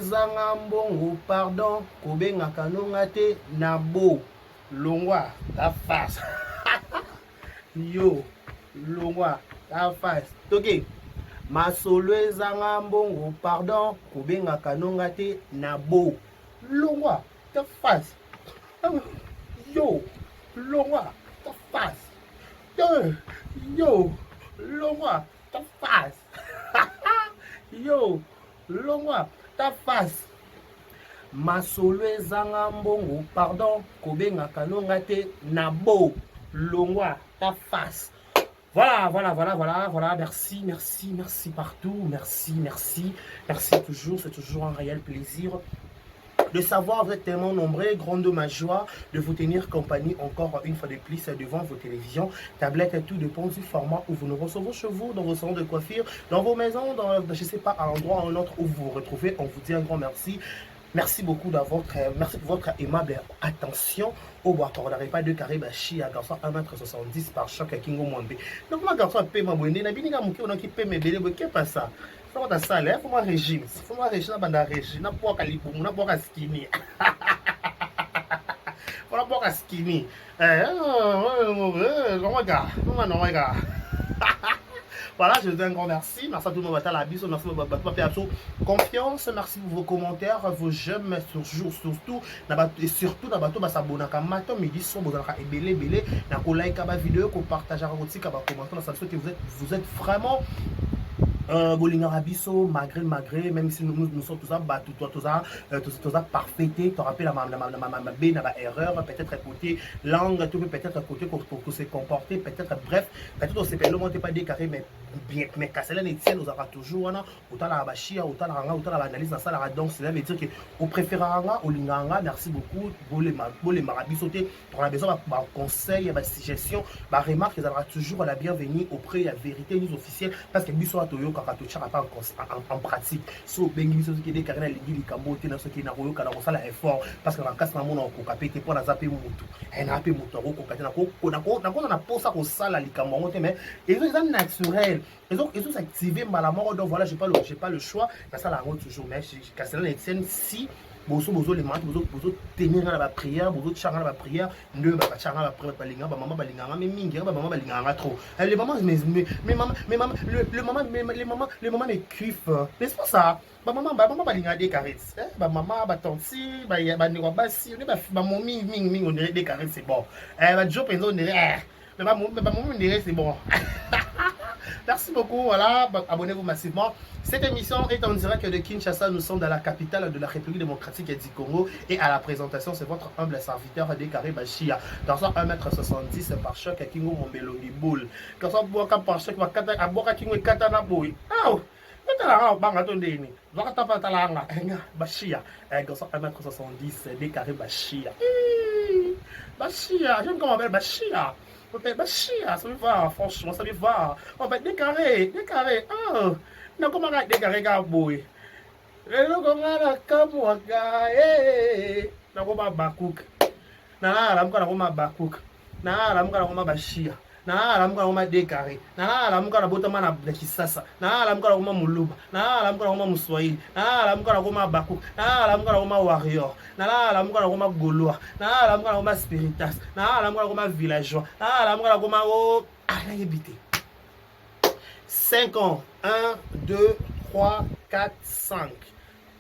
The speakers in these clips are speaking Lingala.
ezanga mbongo pardon kobenga nonga te nabo longwa ta face yo longwa ta face toke masolo ezanga mbongo pardon kobenga nonga te nabo longwa ta face yo longwa ta face yo longwa ta face yo longwa ta face masolo ezanga mbongo pardon kobenga nonga te nabo longwa ta face. Voilà, merci partout, merci toujours, c'est toujours un réel plaisir de savoir, vous êtes tellement nombreux, grande ma joie de vous tenir compagnie encore une fois de plus devant vos télévisions, tablettes et tout dépend du format où vous nous recevez chez vous, dans vos salons de coiffure, dans vos maisons, dans, je ne sais pas, à un endroit ou un autre où vous vous retrouvez. On vous dit un grand merci. Merci beaucoup merci pour votre aimable attention. Au bois, on n'arrive pas de carré bachi à garçon 1m70 par choc à Kingo Mwambe. Donc, moi, garçon, paie ma bonne, n'a bien qui paie mes bébés, qu'est-ce pas ça? Faut ta salaire, faut moi régime. Faut moi régime, banda régime, n'a pas qu'à l'ipou, n'a pas qu'à skinny. Faut n'a pas qu'à skinny. Non, regarde. Voilà, je vous dis un grand merci. Merci à tout le monde. Merci pour votre confiance. Merci pour vos commentaires, vos j'aime, surtout. Et surtout, vous s'abonner à matin, midi, soir, vous allez belé. Vous like la vidéo, vous partagez, vous commenter. Vous êtes vraiment. Malgré, même si nous sommes tous ça parfaités, tu rappelles la erreur, peut-être côté langue, peut-être côté pour se comporter, peut-être bref, peut-être on s'appelle le monde pas décarré, mais bien, mais Kassela Netienne nous aura toujours, autant la bachia, autant la analyse dans ça, donc cela veut dire que au préféranga, au linganga, merci beaucoup, pour les marabis sauter, pour la besoin de conseils, de suggestions, de remarques, ils aura toujours la bienvenue auprès de la vérité nous officielle, parce que biso à Toyo, en pratique so bengi biso qui décarré na lingi likambo te na ce qui na koyo kana kosala effort parce que na kasi na mona ko kapete pour na zape mutu na pe mutu ko kokate na posa ko sala likambo ngote mais ils sont naturels ils ont s'activer malamoro donc voilà j'ai pas le choix na sala ngo toujours mais Kassela Netienne si bozo les mains bozo tenir la prière bozo changa la prière ne ba changa la prière balinga ba maman balinga mais mingi ba maman balinga trop les mamans les mamans les cuif n'est-ce pas ça ba maman balinga des caresses ba maman ba tanti ba ndeko basi on ba momi mingi on dirait des caresses c'est bon ba job on dirait mais ba momi on dirait c'est bon. Merci beaucoup, voilà, abonnez-vous massivement. Cette émission est en direct de Kinshasa, nous sommes dans la capitale de la République démocratique du Congo et à la présentation, c'est votre humble serviteur Décaré Bachia. Dans son 1m70 par choc à Kingo Mombelongi Boule. Quand on boit par choc, à boire Kingo et Katana Boy. Ah, Bachia, dans son 1m70 Décaré Bachia. Bachia, j'aime comment on appelle Bachia. Bachia, ça me va, franchement, ça me va. On va décarrer. Oh, non, comment on va décarrer, Gaboui? Le comment on va bakouk. La bakouk. La Bachia. La décarré. La botama na kisasa. La muluba. La muswahili. La bakouk. La warrior. La gaulois. La spiritas. La villageois. La 5 ans. 1, 2, 3, 4, 5.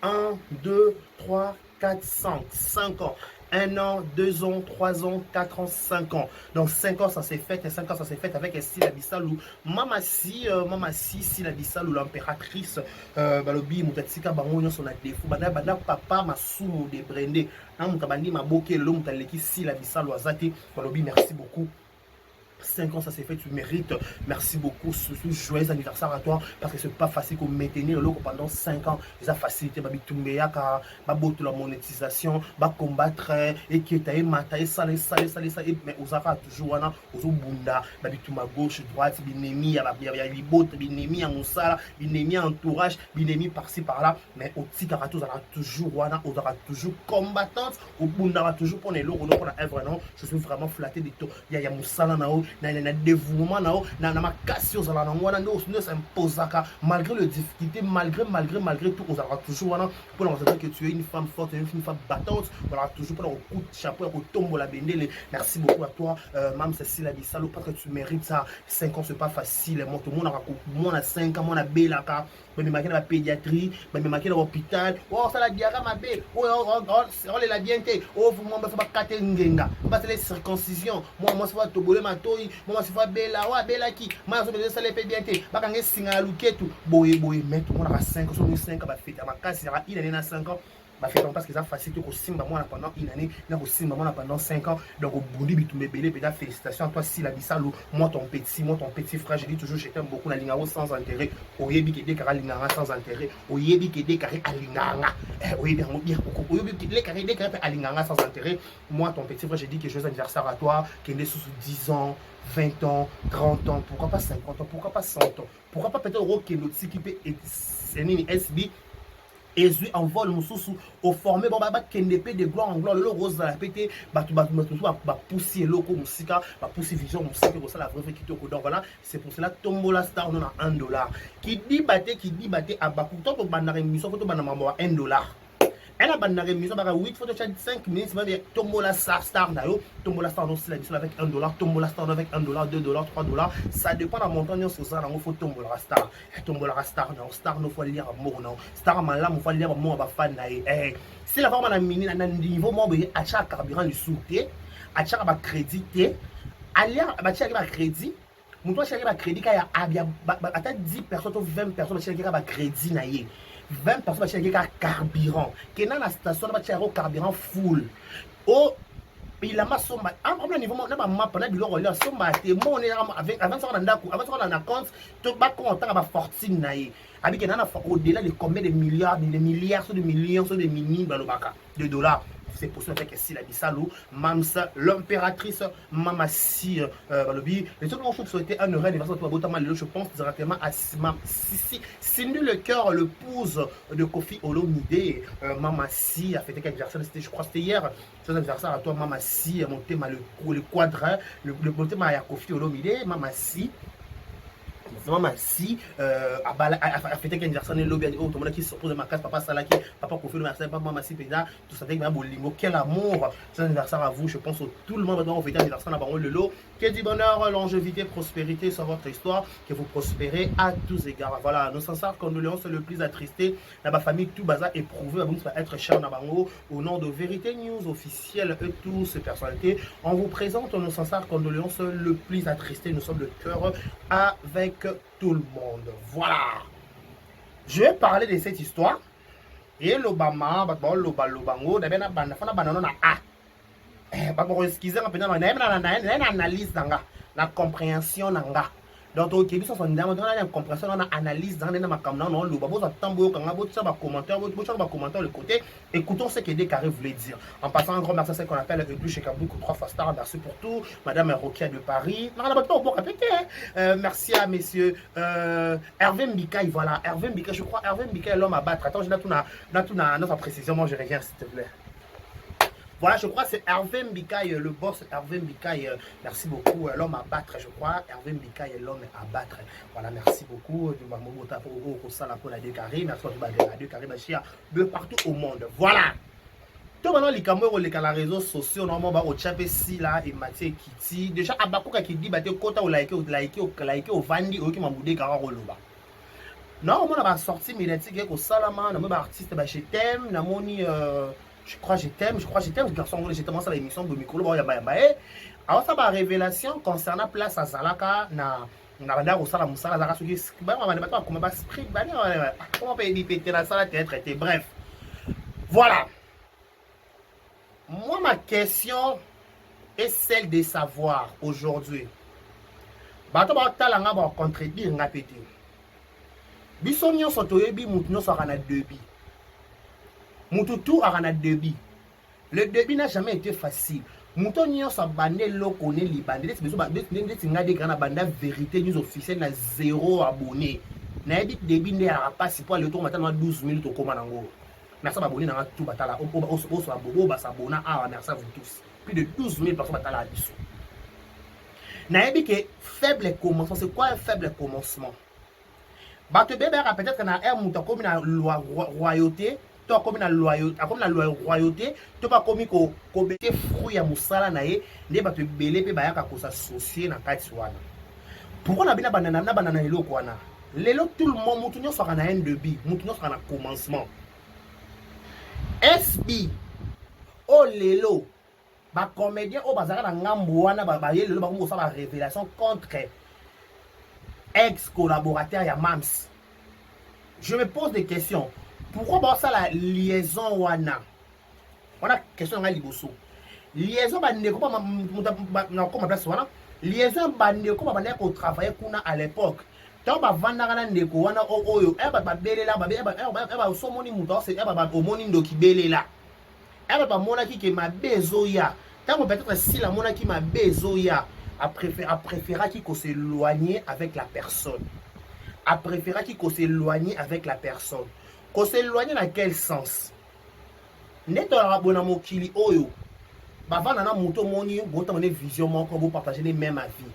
1, 2, 3, 4, 5. 5 ans. 1 an, 2 ans, 3 ans, 4 ans, 5 ans. Donc 5 ans ça s'est fait et 5 ans ça s'est fait avec Sila Bissalou. Mama si Sila Bissalou l'impératrice balobi mutatsika bango nyo son adefu bana papa masumu de brende na mutabandi maboke lo mutaleki Sila Bissalou azati balobi merci beaucoup. 5 ans ça s'est fait, tu mérites. Merci beaucoup, joyeux anniversaire à toi parce que c'est pas facile de maintenir le pendant 5 ans. Ils ont facilité la monétisation, combattre et qui est maté, salé, mais aux affaires toujours aux bunda, ma gauche, droite, binemi, à la libot, binemi à moussala, binemi entourage, binemi par-ci par-là, mais au petit caratou, on aura toujours combattante, au bunda, toujours pour les lots, on a vraiment, je suis vraiment flatté de tout. Il y a moussala, na dévouement na makasi ozala nango wana nde s'imposaka malgré les difficultés malgré tout ozalaka toujours wana pour montrer que tu es une femme forte, une femme battante, voilà toujours pour le coup de chapeau au tombeau la bendele. Merci beaucoup à toi Mam Cécile Abissalo parce que tu mérites ça. 5 ans c'est pas facile, moi tout le monde a 5 ans, moi a belaka mais ma la pédiatrie, mais ma l'hôpital, oh ça la diarrhée ma bé, oh la bienté, oh vous m'en pas katé ngenga, parce les circoncisions, moi ça va tobolé ma toi, moi ça va bela, ouais bela qui, moi ça les pédiatrie, ba kangé singa luketu, boye mais tout le monde a 5 ans, sur 5 ans ba fête, ma casse il a 5 ans. Parce que ça facilite que simba moi pendant une année, na ko simba moi pendant 5 ans. Donc au bondi bitu mebele peut-être félicitations à toi si la Bissalo, moi ton petit frère, je dis toujours je t'aime beaucoup na lingao sans intérêt. Oyebi kede kara linganga sans intérêt. Oyebi kede kara alinganga. Oyebi bien oyebi kede kara alinganga sans intérêt. Moi ton petit frère, je dis que joyeux anniversaire à toi, kende sous 10 ans, 20 ans, 30 ans, pourquoi pas 50 ans, pourquoi pas 100 ans. Pourquoi pas peut-être au que l'autre qui peut c'est SB et je envole mususu au formé bon kendepe de gloire en gloire le rose dans la pété batu pousser loko musika pousser vision musika pour ça la vraie qui te donc voilà c'est pour cela Tombola Star on a $1 qui dit batté à bakou to bana émission photo bana mambo $1. Elle a banné émission par 8 photos 5 minutes mais Tombola Star na yo Tombola Star aussi la mission avec $1 Tombola Star avec $1 $2 $3 ça dépend de la montagne sur ça on faut Tombola Star non star no faut lire amour non star malam faut lire amour ba fan na si la femme na mini na niveau mo be acha carburant le souté acha ba crédit alia ba acha ba crédit mon toi chercher ba crédit ka ya ata 10 personnes ou 20 personnes chercher ba crédit na ye 20 personnes chercher ka carburant que na la station ba chercher carburant full oh il a ma somme en problème niveau na ba map na biloko là somme te mon avec avant ça on a compte to ba content ba fortune na ye abi que na au-delà de combien de milliards de millions de mini balobaka de dollars. C'est pour cela que si la Bissalo, Mamsa, l'impératrice Mamassi, Balobi, les autres vont souhaiter un heureux anniversaire à toi, je pense directement à Sissi. Cindy le cœur, le pouce de Kofi Olomide, Mamassi a fêté quel anniversaire, je crois c'était hier, c'est un anniversaire à toi, Mamassi, mon thème le quadrat, le thème à Kofi Olomide, Mamassi. Si a fêté qu'un anniversaire le lobby tout le monde qui se pose ma case papa Salaki papa Kofi le merci papa Massi Peda tout ça avec ma bolingo quel amour c'est un anniversaire à vous je pense que tout le monde va fêter anniversaire là le lot que du bonheur longévité prospérité sur votre histoire que vous prospérez à tous égards voilà nos sincères condoléances le plus attristé dans ma famille tout bazar éprouvé à vous être cher Nabango au nom de Vérité News officielle et tous ces personnalités on vous présente nos sincères condoléances le plus attristé nous sommes le cœur avec tout le monde. Voilà. Je vais parler de cette histoire. Et l'Obama, l'Obango, d'abord, on a excusez-moi, on a une analyse dans la compréhension dans donc au Québec on a une compréhension on a analyse dans ma caméra non le babo tambo kanga bo ça va commentaire le côté écoutons ce que des carré voulait dire en passant un grand merci à ce qu'on appelle Edu chez Kaboukou 3 fois star merci pour tout madame Rokia de Paris merci à messieurs Hervé Mbikaï voilà Hervé Mbikaï je crois Hervé Mbikaï l'homme à battre attends je n'ai notre précision moi je reviens s'il te plaît. Voilà, je crois que c'est Hervé Mbikaï, le boss Hervé Mbikaï. Merci beaucoup, l'homme à battre, je crois. Hervé Mbikaï est l'homme à battre. Voilà, merci beaucoup. Merci à de partout au monde. Voilà. Tout maintenant, les caméras, les réseaux sociaux, normalement, au Tchapé, si là, et Mathieu Kiti. Déjà, à Bakouka qui dit, bah, kota ou like, au Vandi, ou qui m'a boudé, Kararoloba. Non, on a sorti médiatique, au Salama, on a artiste, je t'aime, je crois que je t'aime, garçon, j'ai commencé l'émission de micro, alors ça va révélation concernant place à Zalaka, na banda au Salam Moussala, Zara Sugi, comment va script, comment peut péter la salle à traité, bref. Voilà. Moi, ma question est celle de savoir aujourd'hui. Bato ba talanga ba contredire nga pété. Bisonyo sotoyebi mutno sarana debi. Mututu arana debi. Le débit n'a jamais été facile. Moutonio sa bande lo connaît les bandes. C'est besoin de grande bande vérité news officielle na 0 abonné. Na dit débit ne a pas si pour le tour maintenant 12 000 to comment nango. Merci à abonné dans tout batala. O bobo ba s'abonner à merci à vous tous. Plus de 12 000 personnes batala à dessous. Nayebi que faible commencement, c'est quoi un faible commencement? Bato bébé peut-être na un mouton comme na royauté, toi comme na loyauté, comme na royauté, toi pas comme ko bete fruit ya musala na ye, nde bato belé pe bayaka ko s'associer na kati wana. Pourquoi na bina banana eloko wana? Lelo tout le monde mutu nyonso na un début, mutu nyonso na commencement. SB o lelo ba comédien o bazaka na ngambo wana ba lelo ba ko ba révélation contre ex-collaborateur ya Mams. Je me pose des questions. Pourquoi ça la liaison wana? On a question nga liboso. Liaison ba ndeko ba na ko place wana. Liaison ba ndeko ba na ko travailler kuna à l'époque. Tant ba vandaka na ndeko wana oyo e ba belela ba so moni muto c'est e ba omoni ndoki belela. E ba mona ki ke mabezo ya. Tant peut-être si la mona ki mabezo ya. A préférer qu'il s'éloigner avec la personne. A préférer qu'il s'éloigner avec la personne. Qu'on s'éloigne dans quel sens? Neto la bona mokili oyo. Bava nana moto moni, vous avez une vision moko, vous partagez les mêmes avis.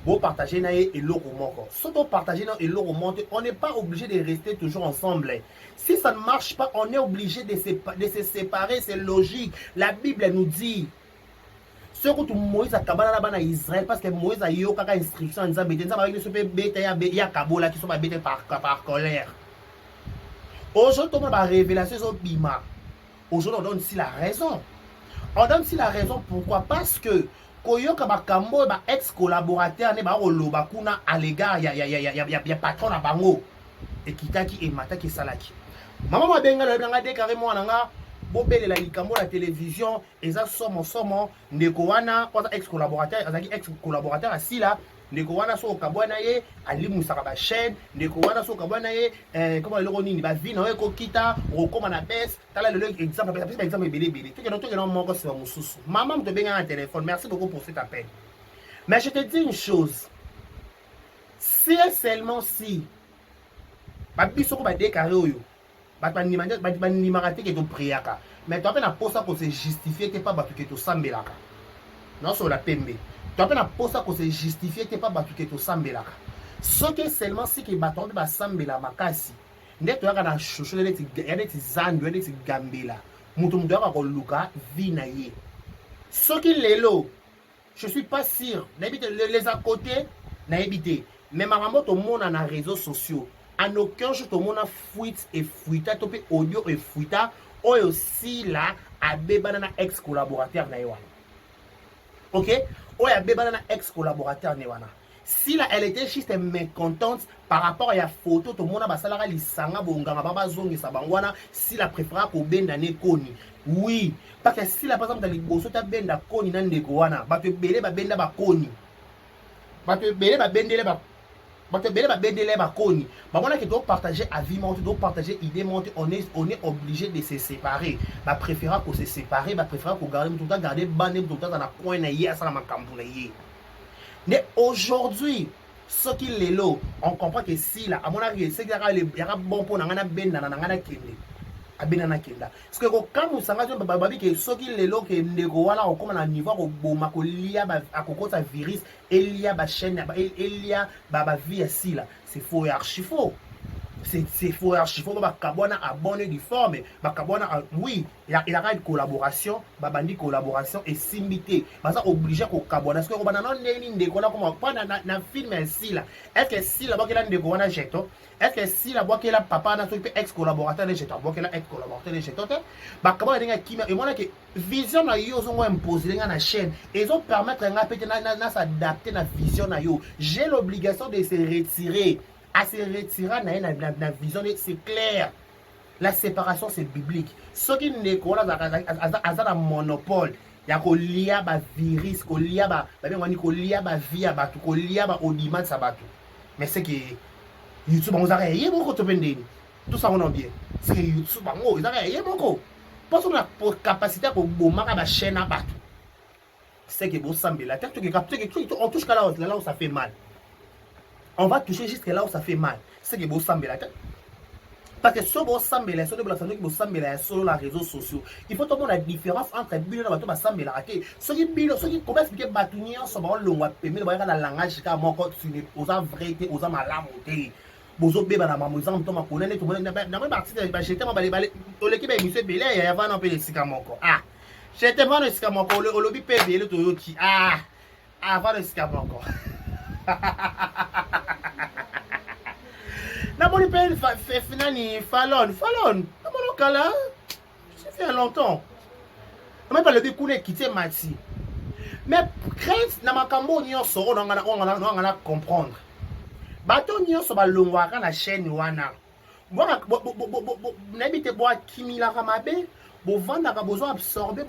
Vous partagez na et l'eau moko. Si vous partagez na et l'eau monte, on n'est pas obligé de rester toujours ensemble. Si ça ne marche pas, on est obligé de se séparer, c'est logique. La Bible nous dit. Surtout Moïse a kabala na Israël parce que Moïse a eu aucune instruction en disant ya kabola qui sont bêtés par colère. Aujourd'hui on a révélation sur bima. Aujourd'hui on donne aussi la raison. On donne aussi la raison pourquoi? Parce que koyoka bakambo ba ex-collaborateur ne ba oloba kuna à l'égard ya patron na bango et kitaki et mataki salaki. Maman ma benga le benga déclaré moi nanga bobele la likambo la télévision eza somo ndeko wana kwa ex-collaborateur azaki ex-collaborateur asila ndeko wana so kabwana ye alimusaka ba chaîne ndeko wana so kabwana ye comment le nini ba vie na ko kita okoma na baisse tala le exemple belé tout non moko c'est mususu maman me benga na téléphone. Merci beaucoup pour cet appel, mais je te dis une chose, si et seulement si ba biso ko ba déclarer oyo mais tu as pas pour ça qu'on se justifie que pas battu que tu sambelaka. Non sur la pembe. Tu as pas pour ça qu'on se justifie que pas battu que tu sambelaka. Ce que seulement si que baton ba sambela makasi. Ndé tu as na chouchou les zandu les gambela. Mutu mutu ka ko luka vina ye. Ce qui lelo, je suis pas sûr. N'habite les à côté, n'habite. Mais maman to monde na réseaux sociaux. En aucun jour, tout le monde a fuite et fuita, topé audio et fuita, ou aussi là, à bébanana ex-collaborateur naïwana. Ok? Ou à bébanana ex-collaborateur naïwana. Si là, elle était juste mécontente par rapport à la photo, tout le monde a basalara lisanga bonganga baba zongi sabangwana, si la préférera ko benda ne koni. Oui, parce que si la par exemple dans les bosso ta benda koni nan negowana, ba te belé ba benda ba koni. Ba te belé ba bendele ba parce que ba bendele ba koni. Ba mona que doit partager avis monte, doit partager idée monte, on est obligé de se séparer. Ba préférera ko se séparer, ba préférera ko garder tout le temps garder bané tout le temps dans la coin na yé ça na makambu na yé. Mais aujourd'hui, ce qu'il est là, on comprend que si là, à mon avis, c'est qu'il y a un bon point dans la benda, dans la kende. À benda kenda. Parce que quand vous savez que ce qu'il est là, que nego wala on commence à niveau au boma ko lia ba akoko sa virus, il y a ba chaîne, il y a ba vie ici là. C'est faux et archi faux. C'est faux et archi faux. Ba kabona abonné du forme, ba kabona oui, il y a une collaboration, ba bandi collaboration et simité. Ba ça obligé ko kabona parce que ko banana neni ndeko na comme pas na film ici là. Est-ce que si la boîte là ndeko wana jeto? Est-ce que si la boîte là papa na so ex collaborateur de jeto, boîte là ex collaborateur de jeto te? Ba kabona dinga kima et moi que vision na yo zo imposer na chaîne et zo permettre nga peut na s'adapter na vision na yo. J'ai l'obligation de se retirer. À se retirer dans la vision, c'est clair. La séparation, c'est biblique. Ce qui n'est pas un monopole, il y a un lien à virus, un lien à vie, un lien à audimat, mais c'est que YouTube, on a rien beaucoup de tout ça, on a bien. C'est que YouTube, on a rien beaucoup. Parce qu'on a pour capacité pour bombarder la chaîne à battre. C'est que vous semblez la tête, on touche là où ça fait mal. On va toucher jusqu'à là où ça fait mal. C'est que vous semblez la tête. Parce que si vous semblez les solo, vous semblez sur les réseaux sociaux, il faut comprendre la différence entre bilo et bateau semblé la raté. Ce qui bilo, ce qui comment expliquer batunier sur le long mais le la langage car mon code sur les aux vérité aux malamoté. Bozo beba na mamu exemple to makonene to na même partie de j'étais ma balé to l'équipe émission belé il y a un peu de sika moko. Ah. J'étais vraiment sika moko le lobby pébé le toyoti. Ah. Avant de sika moko. Na moni pe finani Fallon na moni kala ça fait longtemps na même pas le bikune quitter Mati mais crainte na makambo nyonso on ngana comprendre bato nyonso balongwaka na chaîne wana bona na bité boa kimila mabe bovandaka bozo absorber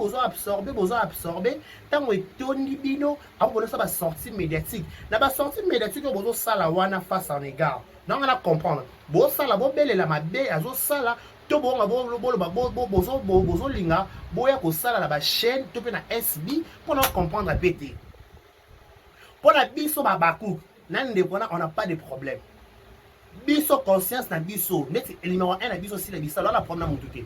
tango etondi bino akobolesa ba sortie médiatique na ba sortie médiatique bozo sala wana face en égard non on a comprendre bo sala bo belela mabe azo sala to bonga bozo linga boya ko sala na ba chaîne to pe na SB pour comprendre pété pour la biso babaku nan ndekona on n'a pas de problème biso conscience na biso net numéro 1 na biso si la biso la problème mon touté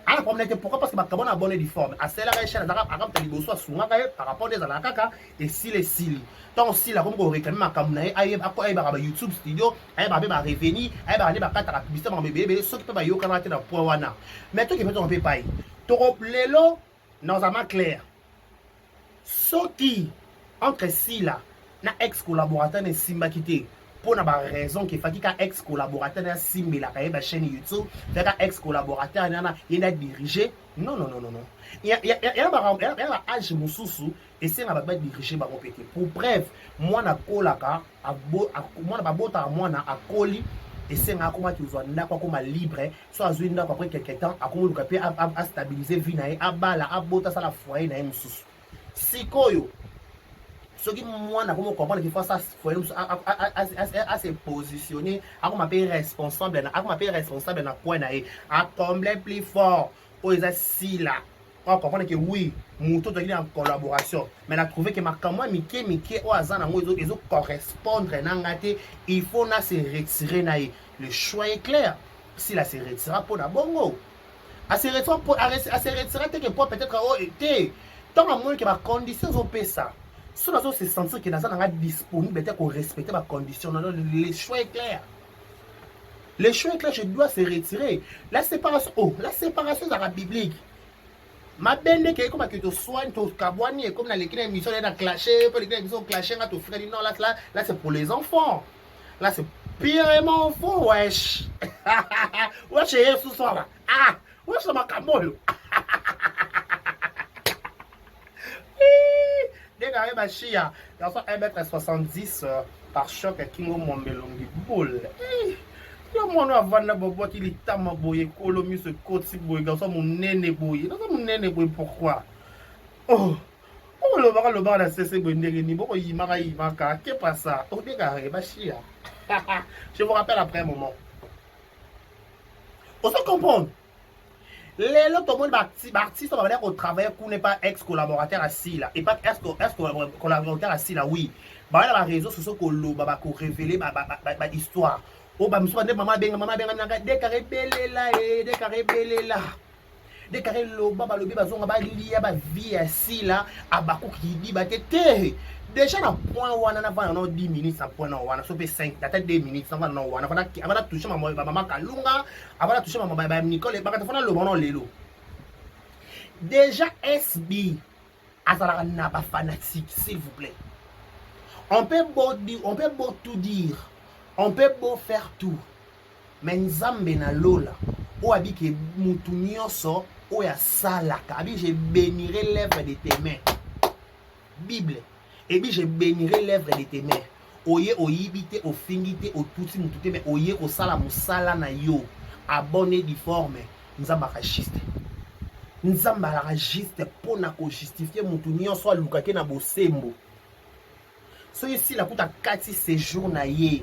ala problème pourquoi parce que bakabona bonne difforme à celle là chaîne azaka akamta liboso asunga par rapport des ala kaka et si les sili tant si la comme ko réclamer makamna aye akoye ba YouTube studio aye ba ba revenu aye ba ne ba kata la publicité ba bébé ceux qui peut ba yo kana te na point wana mais toi qui peut on peut pas to lelo non ça clair ce qui entre si là na ex collaborateur ne simba quitté pour na ba raison qui fait ka ex collaborateur na simba la ka chaîne YouTube fait ka ex collaborateur na il a dirigé non il y a ba âge mususu et c'est na ba diriger ba pété pour bref moi na kolaka moi na ba bota moi na akoli et c'est nga comment tu vois na kwa comme libre soit azwinda après quelque temps akomo luka pe a stabiliser vie na e abala abota ça la foyer na mususu sikoyo ce qui moi n'a pas comprendre qu'il faut ça à se positionner à comme appelle responsable na point na à combler plus fort pour les assis là on comprendre que oui muto to en collaboration mais na trouver que makamwa mike au azana ngo ils correspondre na ngate il faut na se retirer na le choix est clair si la se retira pour na bongo à se retirer que pour peut-être oh été tant à moins que ma condition au ça si nous se sentir que nous sommes disponibles pour respecter ma condition, le choix est clair. Le choix est clair, je dois se retirer. La séparation c'est la biblique. Ma belle qui est comme que tu soignes, tu cabouani, comme dans les émissions, il y a clashé, pour les émissions clashées, tu frère, non, là c'est pour les enfants. Là c'est purement faux, wesh. Wesh, ce soir là. Ah, wesh, c'est ma camole. Dès qu'arrive à Chia, dans son 1m70 par choc Kingo Mombelongi boule. Yo mon avant na bobo qui est tama boye kolomi ce côté boye dans son mon nene boye. Dans mon nene boye pourquoi? Oh le bar la cessé boye ni boko yimaka qu'est pas ça? Oh dès qu'arrive à Chia. Je vous rappelle après un moment. On se comprend. Les autres monde artiste on va dire au travail qu'on n'est pas ex collaborateur assis là et pas ex collaborateur assis là oui bah là les réseaux sociaux qu'on lo ba ko révéler ba histoire oh ba mso maman benga nanga de carré belé là de carré lo ba lobi bazonga ba liya ba vie assis là abaku ki di ba tete déjà na point wana na va 10 minutes à point na wana so pe 5 peut-être 2 minutes ça va na wana avant toucher maman kalunga avant toucher maman Nicole ba ka fona lo bono lelo déjà SB azala na ba fanatique s'il vous plaît on peut beau tout dire on peut beau faire tout mais nzambe na lola o abike mutu nyonso o ya salaka abi je bénirai l'œuvre de tes mains Bible. Et puis je bénirai l'œuvre de tes mains. Oye oyibite, ofingite, otuti mutute, mais oye osala musala na yo. Abonné difforme. Nzamba juste. Nzamba juste pour na ko justifier mutu nyonso lukake na bosembo. So ici la kuta 4 séjours na ye.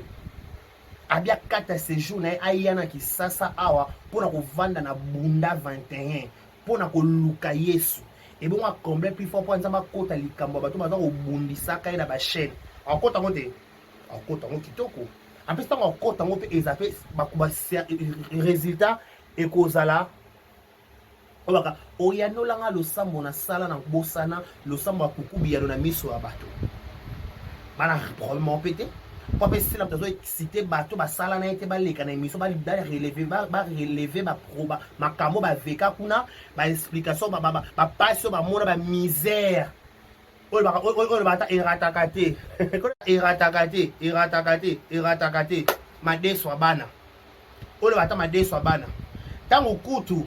Abia 4 séjours na ayana ki sasa awa pour na ko vanda na bunda 21 pour na ko luka Yesu. Et bon, on a combler plus fort pour nzamba kota likambo bato baza ko bundisaka na ba chaîne. En kota ngote. En kota ngo kitoko. En plus tant okota ngo pe ezape ba résultat ekozala obaka oyanolanga losambo na sala na bosana losambo akukubiyano na miso ya bato bana probablement pété pour que si la personne cité bateau ba sala na été ba leka na émission ba relever ba proba makamo ba veka kuna ba explication ba passion ba mona ba misère o ba ta iratakate madeswa bana o ba ta madeswa bana tango kutu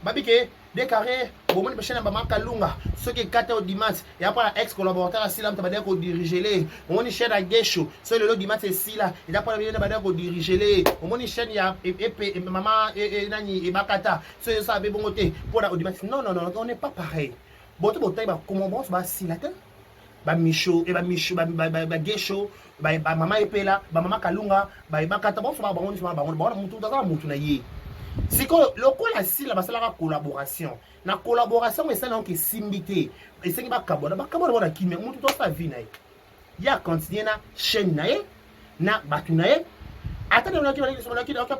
babike déclaré bon moi je ba makalunga ce qui 4 dimanche et après ex collaborateur à Sila mtabadé ko diriger les on ni chaîne à Gesho so le dimanche c'est Sila et après bien badé ko diriger les on ni chaîne ya et maman et nani et bakata so ça be bon côté pour la dimanche non on n'est pas pareil bon tout taille ba comment bon ba Sila ba Micho et ba Gesho ba maman et pela ba maman kalunga ba bakata bon so ba on mutu dans mutu na ye. C'est que le coup là si la basala collaboration na collaboration mais ça non que simbité et c'est que ba kabona na kimi mutu to sa vie na ya continuer na chaîne na batu na attendez on a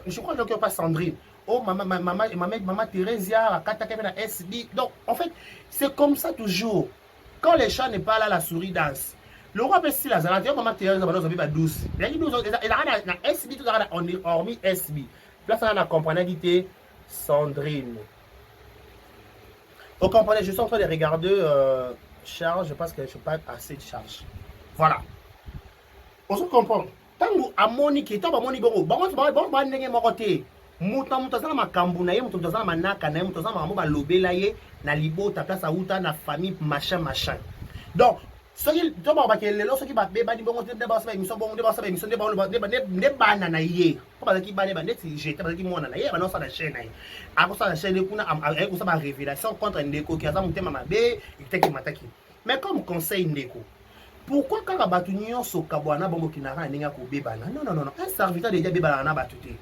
je crois que pas Sandrine oh maman Thérèsia kata na SB donc en fait c'est comme ça toujours quand les chats n'est pas là la souris danse le roi peut si la zalante maman Thérèsia ba ba 12 il 12 et na SB tout ça on est hormis SB. Là, ça, on a compris Sandrine. Vous comprenez, je suis en train de regarder charge, je pense que je n'ai pas assez de charge. Voilà. On se comprend. Tant que Amonique, tant que Amonique, bon, donc ce qui to ba ke lelo ce qui ba be ba di bongo te ba sa émission bongo de ba sa émission de ba ne ba na ye ko ba ki ba ne ba ne ti jeta ba ki mona na ye ba no sa na chaîne na ye a ko sa na chaîne kuna a ko sa ba révélation contre Ndeko qui a ça mutema mabe iteki mataki mais comme conseil Ndeko pourquoi quand ba tu nyonso kabwana bongo kinara ninga ko be bana non un serviteur déjà be bana na ba tuté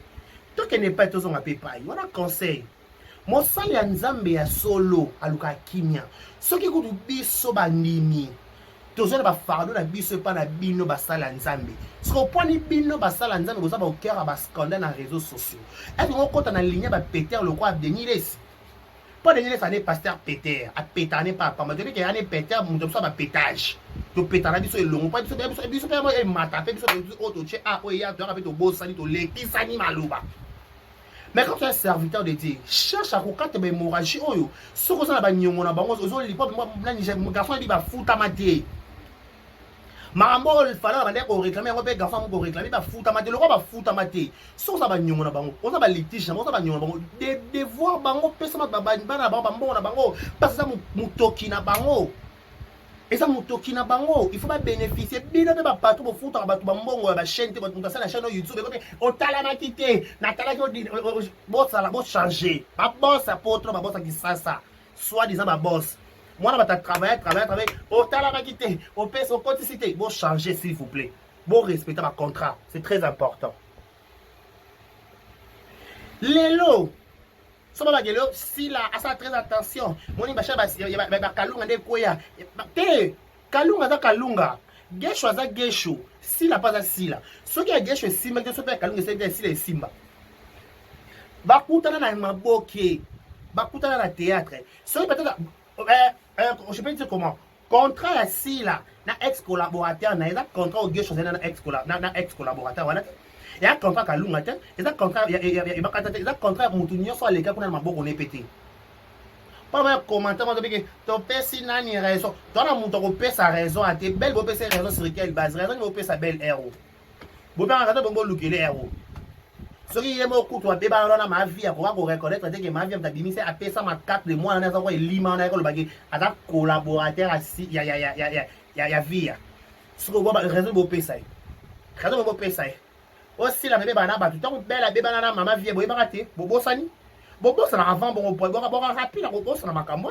to que ne pas tous on a pe pas voilà conseil mo sa ya nzambe ya solo aluka kimia ce qui ko du biso ba nimi toujours ba fardo na biso pa na bino basala nzambe siko poni bino basala nzambe boza ba okera ba scandale na réseaux sociaux et on compte na ligne ba Peter le quoi Denilès pas Denilès ane pasteur Peter a pétané pas ma depuis que ane Peter mon so ba pétage to pétana biso elongo pas biso pa e mata pe biso auto che ah o ya doit rappeler to bosani to lekisani maluba. Mais quand tu es serviteur de Dieu, cherche à kokate ba hémorragie oyo soko ça na ba nyongo na bango ozo lipo moi mon garçon dit ba futa maté Marambo il fallait qu'on réclamer on peut garçon qu'on réclamer ba futa maté le roi ba futa maté so ça ba nyongo na bango on ça ba litige on ça ba nyongo na bango de devoir bango pesa ba na bango na bango parce que ça mutoki na bango et ça mutoki na bango il faut pas bénéficier bien ba partout pour futa ba mbongo ba chaîne te ba ça la chaîne YouTube on tala makité na tala ko boss ça la boss changer ba boss apôtre ba boss qui ça soit disant ba boss moi, on va travailler. Au talent va quitter. Au PS, au quanticité. Bon, changer, s'il vous plaît. Bon, respecter ma contrat. C'est très important. Lélo. Ça va gelo. Si là, à ça, très attention. Mon ibacha, il y a Kalunga de Koya. Kalunga da Kalunga. Gesho za Gesho. Si là, pas à si là. Ce qui a Gesho, si, mais ce qui a Kalunga, c'est si les Simba. Bakutana na maboke. Bakutana na théâtre. Ce qui peut-être. Je peux dire comment contrat à si là na ex collaborateur na eza contrat au gauche na ex collaborateur voilà et un contrat kalunga te eza contrat ya bakata te eza contrat mutu nyonso aleka kuna na maboko ne pété pas mal commentaire moi que to pesi nani raison dona mutu ko pesa raison a te belle bo pesa raison sur quelle base raison bo pesa belle héros bo pas raison bo lukele héros ce qui est beaucoup toi débat dans ma vie à pouvoir reconnaître que ma vie m'tabimisi a pesa ma 4 de mois na ça lima na ko le bagé ada collaborateur assis ya vie ce que bo raison bo pesa raison bo pesa aussi la bébé bana ba tout temps belle bébé na mama vie bo raté bo bosani avant bon rapide bo bossa na makambo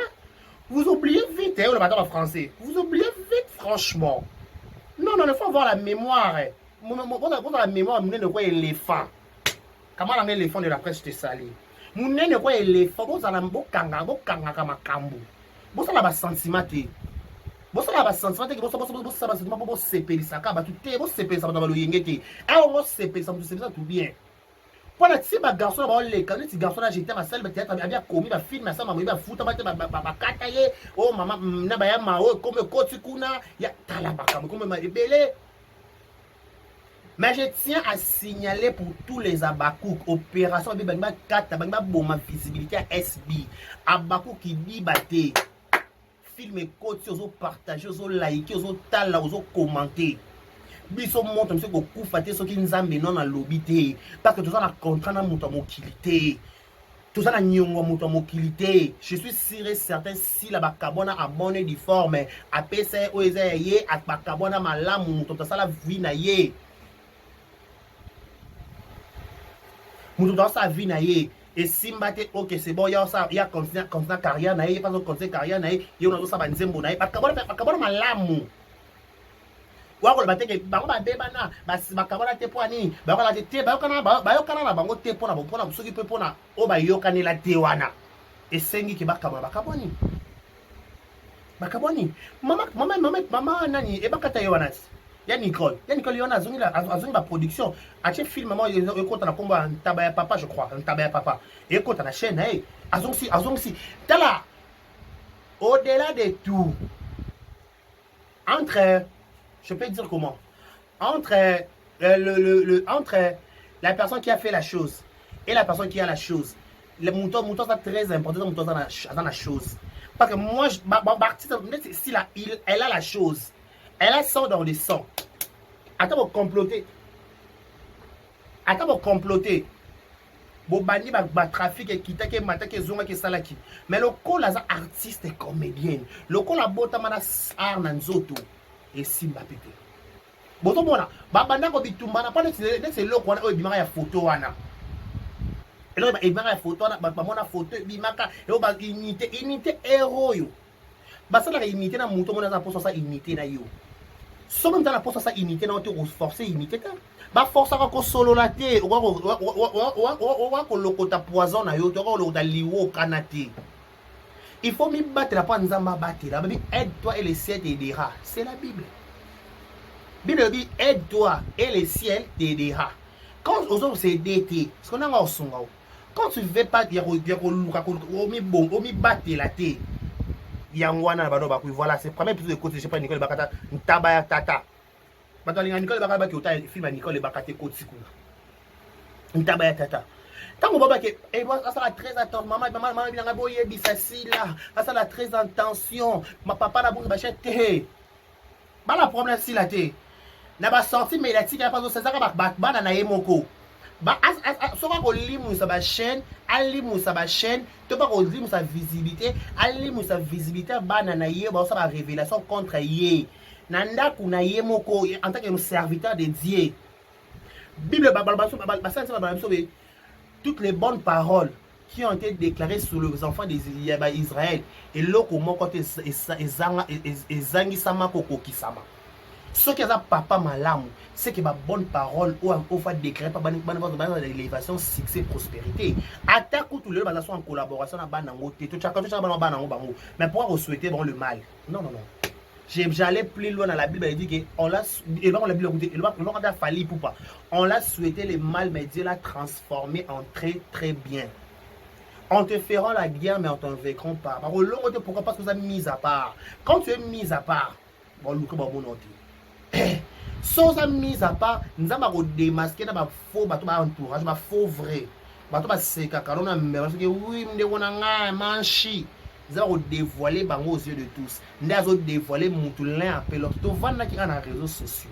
vous oubliez vite le bâtard français vous oubliez vite franchement non il faut avoir la mémoire mon la mémoire mon ne quoi éléphant. Comment on a l'éléphant de la presse de Sali? Mounene ne quoi éléphant, vous allez bokanga kama kambu. Vous allez avoir sentiment. bosala basentiment te bosala basentiment mpo bosepelisaka bato te bosepelisa bato ya baloyenge te awa bosepelisa moto sepelisa tout bien mpona ti bagarçon na baoleka neti garçon na jete basali bateatre abi akomi bafilme asala mamoyi bafuta bate bakata ye o mama na bayama oyo ekomi ekoti kuna ya tala makambo ekomi ebele. Mais je tiens à signaler pour tous les Abakouk, opération, boma visibilité à SB. Abakouk qui dit baté, film et côté, oso partager, oso liker, oso tala, oso commenter. Biso montre monsieur ko kufate so ki nzambe non na lobité parce que tout ça na contrat na muto mokilité. Tout ça na nyongo muto mokilité. Je suis sûr et certain si la bakabona abonné du forme, a PC oeze ye at bakabona malamu muto ta sala vie na ye. Mutu dans sa vie na ye et simbate ok c'est bon ya ça ya continue carrière na ye pas continuer carrière na ye yo na ça ba nzembo na ye bakabona malamu wa ko bateke bango ba bebana bakabona te poani ba ko la te ba yokana na bango te pona pona soki pe pona o ba yokani la te wana esengi ki bakabona bakaboni mama nani e bakata yo wana ya Nicole yona azongi ba production ache film maman ekota na komba ntaba ya papa je crois ntaba ya papa ekota na chaîne hey azongi tala au-delà de tout entre je peux dire comment entre entre la personne qui a fait la chose et la personne qui a la chose le mouton c'est très important le mouton dans la chose parce que moi si là elle a la chose. Elle a sang dans le sang. Attends pour comploter. Bobani ba trafic et kita ke mata ke zonga ke salaki. Mais le col as artiste et comédienne. Le col a bota mana art na nzoto et simba pété. Boto bona ba banda ko bitumba na pas c'est le ko na bimaka ya photo wana. Et là ba bimaka ya photo na ba mona photo bimaka et ba unité héros yo. Ba ça la unité na muto mona za poso sa unité na yo. Somme dans la poste ça unité na on forcer unité ta ba force ko solo la te wa ko lokota poison na yo to ko lokota liwo kanate. Il faut me battre la pas nzamba battre la Bible aide-toi et le ciel t'aidera. C'est la Bible. Bible dit aide-toi et le ciel t'aidera. Quand aux autres c'est d'été ce qu'on a en son quand tu veux pas dire ko luka ko mi bon o mi battre la te yangwana bano ba voilà c'est premier plus de côté je sais pas Nicole Bakata ntaba ya tata bato linga Nicole Bakata ki ota film Nicole Bakata ko tsikuna ntaba ya tata tango baba ke et moi ça la très attention maman bilanga boye bisasi là ça la très attention ma papa na bunga bachete ba la problème si la te na ba sorti mais la tika pas ça ka bana na yemoko ba soka ko limu sa ba chaîne alimu sa ba chaîne to ba ko limu sa visibilité alimu sa visibilité bana na ye ba sa ba révélation contre ye na ndaku na ye moko en tant que serviteur de Dieu Bible toutes les bonnes paroles qui ont été déclarées sur les enfants d'Israël et loko moko te ezangi sama koko kisama. Ce qui est papa malamu, c'est que ma bonne parole ou fa déclarer pas l'élévation, succès, prospérité. Attaque tout le monde en collaboration avec banango, tout chacun banango bango. Mais pourquoi souhaiter bon le mal? Non. J'allais plus loin dans la Bible, il dit que on l'a et dans la Bible on a fallu pour pas. On l'a souhaité le mal mais Dieu l'a transformé en très très bien. On te fera la guerre mais on t'en vaincra pas. Pourquoi? Parce que vous êtes mis à part. Quand tu es mis à part, bon sans mise à part, nous avons démasqué dans faux bateau entourage, faux vrai. Bateau c'est cacarona mais parce que oui, on a manchi. Nous avons dévoilé bango aux yeux de tous. Nous avons dévoilé Moutulin appelé l'autre. Tu vois qui a dans les réseaux sociaux.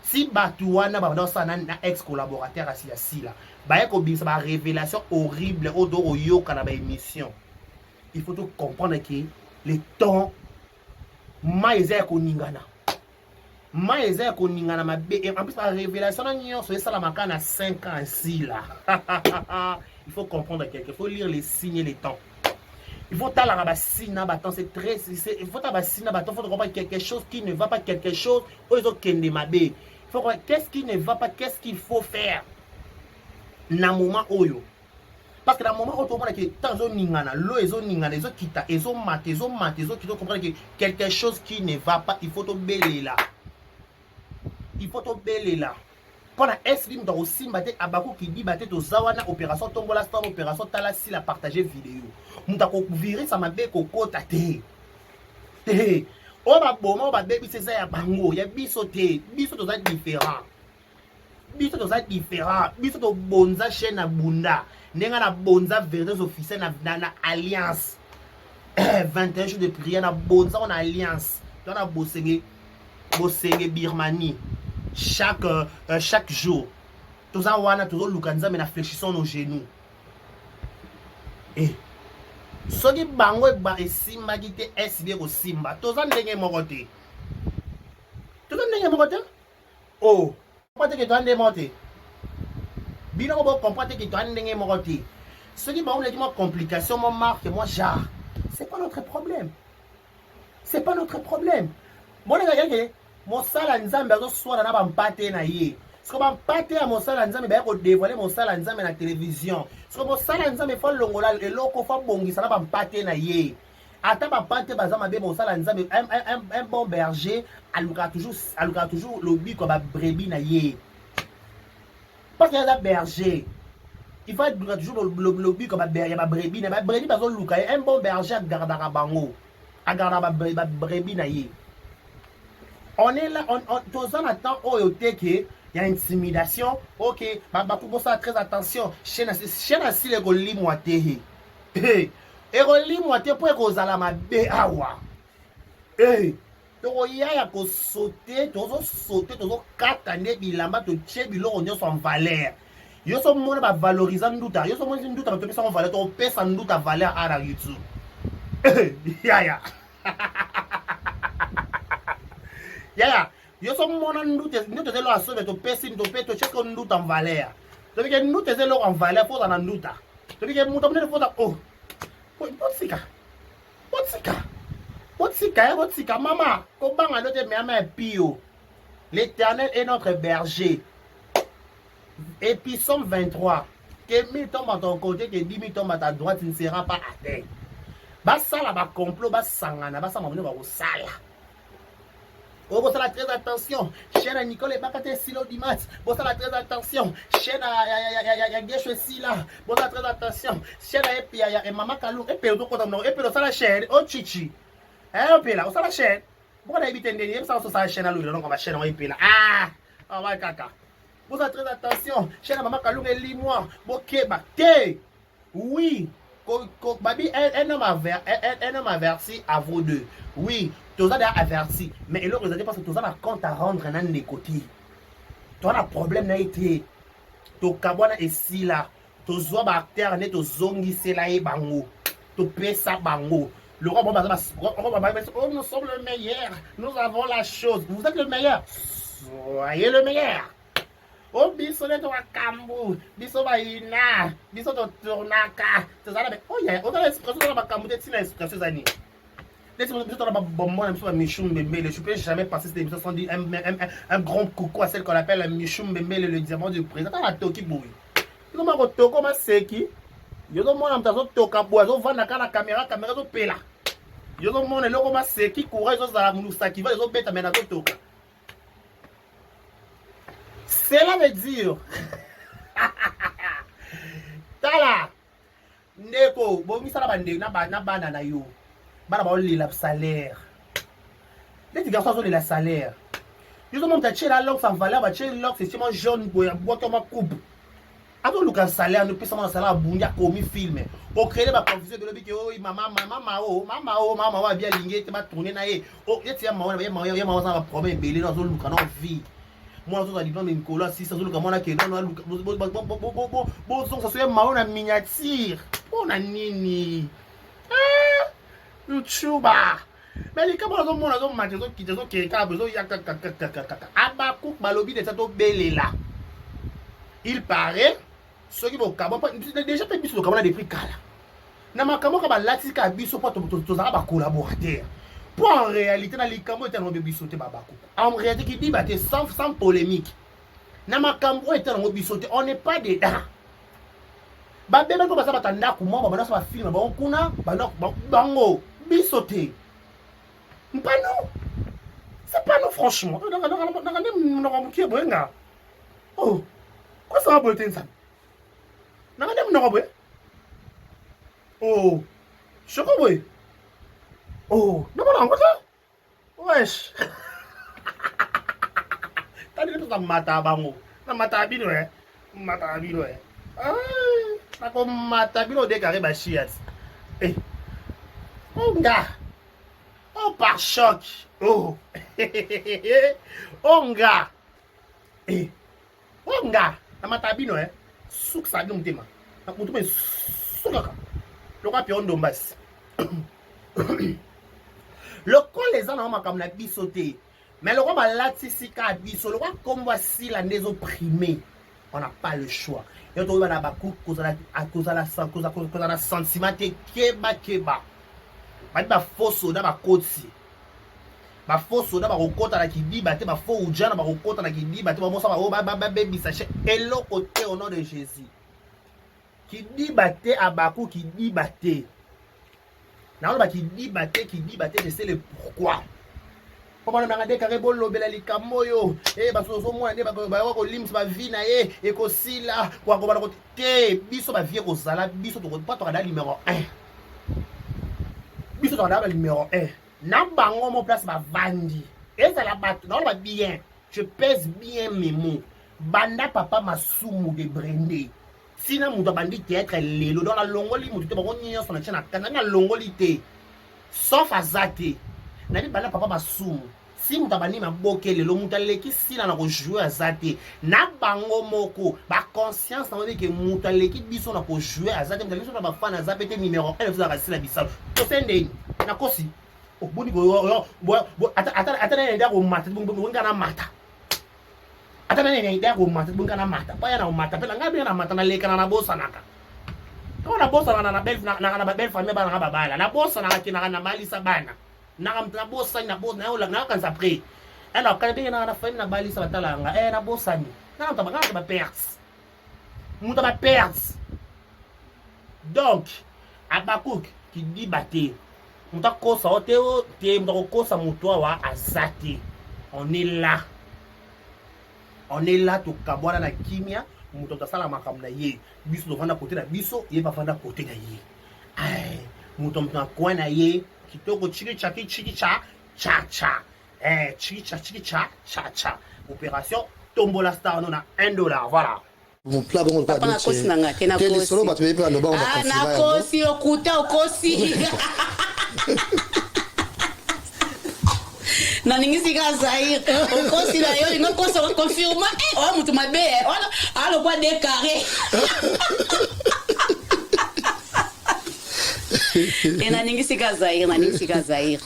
Si Batouana dans ça un ex-collaborateur assis là, bah il y a une révélation horrible au dos au yo quand émission. Il faut tout comprendre que les temps maïzé koningana. Maïzé koningana ma bé en plus la révélation sur ça la makana 5 ans ici là. Il faut comprendre quelque, il faut lire les signes et les temps. Il faut t'aller à signa bâton, c'est très il faut t'aller à signa bâton, faut comprendre quelque chose qui ne va pas, quelque chose aux autres kende mabé. Il faut comprendre qu'est-ce qui ne va pas, qu'est-ce qu'il faut faire. Na moment oyo. Parce que dans le moment où tout le monde est dans l'eau est kita, ils comprennent que quelque chose qui ne va pas, il faut te bêler là. Il faut te bêler là. Pendant SBM dans aussi, Abakou qui dit que Zawana opération Tombola Star, opération Talassi la partager vidéo. Moutako virer ça m'a bé koko tate. Oh ma bon, ma baby c'est ça ya bango, ya bisoté, bisoto ça différent. Bisoto ça différent, bisoto bonza chaîne na bunda. Nenga na bonza vérités officielles na alliance. 21 jours de prière na bonza on alliance. Dans na bossenge Birmanie. Chaque jour. Tous en wana toujours lukanza mais na fléchissons nos genoux. Et soki bango ba esimba kite SB ko simba. Tous en ndenge mokote. Tous en ndenge mokote? Oh, pourquoi que tu as démonté? Bino ko comprendre que tu as ndenge mokote. Soki ba on dit moi complication moi marque moi genre. C'est pas notre problème. C'est pas notre problème. Mon gars mosala nzambe azoswala na bampate na ye. Siko bampate ya mosala nzambe ba ko dévoiler mosala nzambe na télévision. Siko mosala nzambe fa longola eloko fa bongisa na bampate na ye. Ata bampate bazama be mosala nzambe un bon berger aluka toujours lobi ko ba brebis na ye. Parce qu'il y a des berger. Il faut être toujours le lobby comme ba brebis na ba brebis bazo luka un bon berger agardaka bango. Agardaka ba brebis na ye. On est là, tous en attend, il y a intimidation, ok, pour ça, très attention, chaîne assis les golis moitié. Et golis moitié pour que vous allez ma béawa. Donc, il y a que sauter, tous quatre années, bilamba, tu tchè, bilo, on est en valeur. Yo sont mon valorisant douta, yo sont mon douta, tu peux en valeur, tu peux sans doute valeur à la YouTube. Ya. Ya, yo so mona ndute ndute lo asobe to pesi to peto chesko nduta en valeur. To bike ndute zelo en valeur fo na nduta. To bike muta mne fo da oh. Botsika mama, ko banga note me ama pio. L'Éternel est notre berger. Et puis Somme 23, que 1000 tombent à ton côté, que 10 000 tombent à ta droite, tu ne seras pas atteint. Basala ba complot, basangana, basama mne ba sala. Oh, vous avez très attention. Chaîne à Nicole et Bakate Silo Dimat. Vous avez très attention. Chaîne à Geshwe Sila. Vous avez très attention. Chaîne à Epi et Maman Kalou. Et puis, vous avez la chaîne. Oh, Chichi. Eh, Epi là, vous avez la chaîne. Pourquoi vous avez évité un dernier? Vous avez la chaîne à lui. Donc, on va chaîne à Epi là. Ah, on va caca. Vous avez très attention. Chaîne à Maman Kalou et Limois. Bokeba. Oui. Babi, un homme averti à vous deux. Oui, tu as averti. Mais il a dit parce que tu as un compte à rendre dans les côtés. Tu as un problème n'a été. Tu as ici là. Tu as un acteur, tu as zongi là et bango. Tu payes ça bango. Le roi, oh, nous sommes le meilleur. Nous avons la chose. Vous êtes le meilleur. Soyez le meilleur. Oh, biso ne to kambu, biso ba ina, biso to tournaka. Tu sais oh yeah, on a l'expression ba kambu tina expression zani. Laisse-moi biso to ba bonbon, biso ba Michoum Mbembele. Je peux jamais passer cette émission sans dire un grand coucou à celle qu'on appelle Michoum Mbembele, le diamant du président à Toki Boui. Non ma toko ma seki. Yo do mona mtazo toka boazo vanda kana caméra zo pela. Yo do mona loko ma seki courage zo za munusa qui va zo beta mena zo toka. Cela veut dire, tala, neko, bon, misala bande, na bana na yo, bana ba oli la salaire. Les garçons ont le salaire. Ils ont monté la langue sans valeur, bah la langue c'est seulement jaune, bois comme un coupe. Attends le salaire, nous payons un salaire bundia comme film. Au créer ma confusion de l'objet que oh maman bien ligné, tu m'as tourné na ye. Oh, y a maman ça va problème belé dans le canon vie. Moi, je suis diplôme de Nicolas, si ça se loue comme on a que non, bon, ça soit marron en miniature. On a nini. Ah, YouTube. Mais les camarades ont mon azon match, qui te sont qui est besoin Abakouk balobi de cette belle là. Il paraît, ceux qui vont déjà fait bis le camarade des prix cala. Na makamo ka ba latika biso pour to za ba collaborateur. Pour en réalité, dans les cambos, il y a un bisoté babakou. En réalité, qui dit sans polémique. Dans ma cambo, il y a un bisoté. On n'est pas dedans. babeba ko basa batanda ku mo bana sa film ba kuna bango bisote mpano c'est pas nous franchement oh quoi ça va botter ça oh je comprends oh non non wesh tadi itu sama mata bango na mata bino nako mata bino déclaré ba chiat oh gars oh par choc oh oh gars oh gars na mata bino souk sa bino mutema na mutema soukaka loka pio ndombasi loko les gens na makamna bisoté mais le roi balatisi ka biso le roi comme voici la des opprimés on n'a pas le choix et to bana baku kozala kozala sentiment te keba ba faux soda ba koti ba faux soda ba kokota na kidiba te ba faux ujana ba kokota na kidiba te ba mosa ba bebisa hello côté au nom de Jésus kidiba te abaku kidiba te na ba kidiba te je sais le pourquoi. Comment on a déclaré bolobela likambo yo basozo mwana nde ba ko lims ba vina e ko sila kwa ko ba ko te biso ba vie ko sala biso to pas to kada numéro 1 biso to kada numéro 1 na bango mo place ba vandi et ça la bat non ba bien je pèse bien mes mots banda papa masumu de Brendé sina muto bandi théâtre lelo dans la longoli muto te ba ko nyonso na chana kana na longoli te sauf azate na bana papa masumu si mutabani maboke lelo mutaleki sila na ko jouer azate na bango moko ba conscience na que mutaleki biso na ko jouer azate mutaleki na ba fan azate te numéro 1 vous arrêter la bisalo to sende na kosi o boni go ata na nda ko mata bunga na mata ata na nda ko mata bunga na mata pa yana mata pela ngabe na mata na leka na bosa naka to na bosa na belle na belle famille bana ba bala na bosa na kina na mali sabana na bosa na bosa na ola na kanza pre alors quand bien na famille na bali sa batalanga na bosa ni na to ba pers muta ba pers donc abakuk qui dit baté muta kosa oteo te muta kosa mutwa wa azati on est là to kabwana na kimia muto tasala makamna ye biso to vanda côté na biso ye ba vanda côté na ye ai muto mtana kwa na ye kitoko chiki cha cha cha opération tombola star non à $1 voilà mon plat bon pas de kosi nanga te na kosi quel solo ba tu peux le bon na kosi okuta okosi na ningisi ka Zaire okosi na yo ngo kosi ko confirma oh mutu mabe wala alo kwa déclaré na ningisi ka Zaire